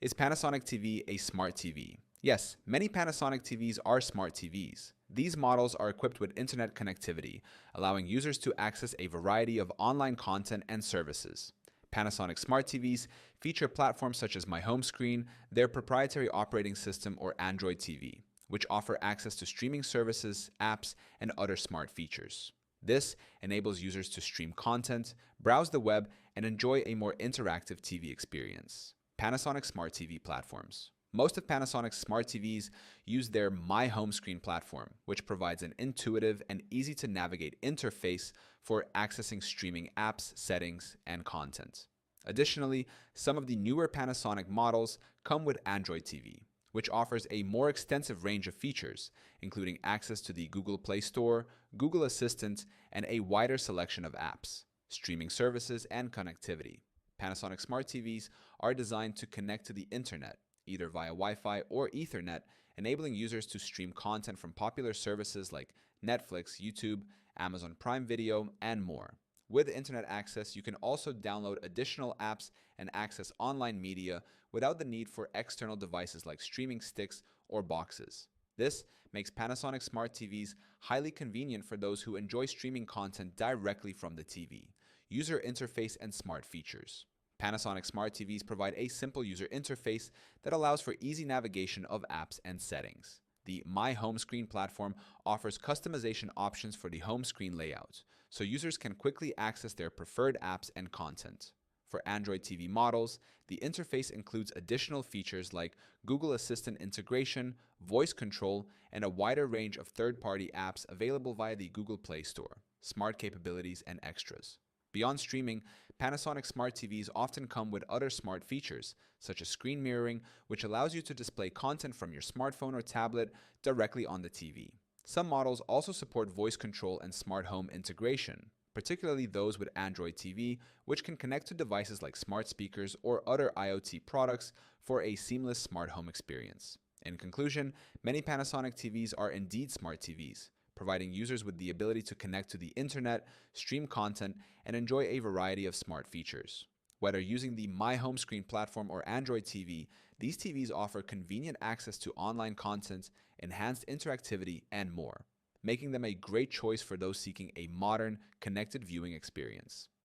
Is Panasonic TV a smart TV? Yes, many Panasonic TVs are smart TVs. These models are equipped with internet connectivity, allowing users to access a variety of online content and services. Panasonic Smart TVs feature platforms such as My Home Screen, their proprietary operating system, or Android TV, which offer access to streaming services, apps, and other smart features. This enables users to stream content, browse the web, and enjoy a more interactive TV experience. Panasonic Smart TV platforms. Most of Panasonic's smart TVs use their My Home Screen platform, which provides an intuitive and easy-to-navigate interface for accessing streaming apps, settings, and content. Additionally, some of the newer Panasonic models come with Android TV, which offers a more extensive range of features, including access to the Google Play Store, Google Assistant, and a wider selection of apps, streaming services, and connectivity. Panasonic Smart TVs are designed to connect to the internet, either via Wi-Fi or Ethernet, enabling users to stream content from popular services like Netflix, YouTube, Amazon Prime Video, and more. With internet access, you can also download additional apps and access online media without the need for external devices like streaming sticks or boxes. This makes Panasonic Smart TVs highly convenient for those who enjoy streaming content directly from the TV. User interface and smart features. Panasonic Smart TVs provide a simple user interface that allows for easy navigation of apps and settings. The My Home Screen platform offers customization options for the home screen layout, so users can quickly access their preferred apps and content. For Android TV models, the interface includes additional features like Google Assistant integration, voice control, and a wider range of third-party apps available via the Google Play Store, smart capabilities, and extras. Beyond streaming, Panasonic Smart TVs often come with other smart features, such as screen mirroring, which allows you to display content from your smartphone or tablet directly on the TV. Some models also support voice control and smart home integration, particularly those with Android TV, which can connect to devices like smart speakers or other IoT products for a seamless smart home experience. In conclusion, many Panasonic TVs are indeed smart TVs, providing users with the ability to connect to the internet, stream content, and enjoy a variety of smart features. Whether using the My Home Screen platform or Android TV, these TVs offer convenient access to online content, enhanced interactivity, and more, making them a great choice for those seeking a modern, connected viewing experience.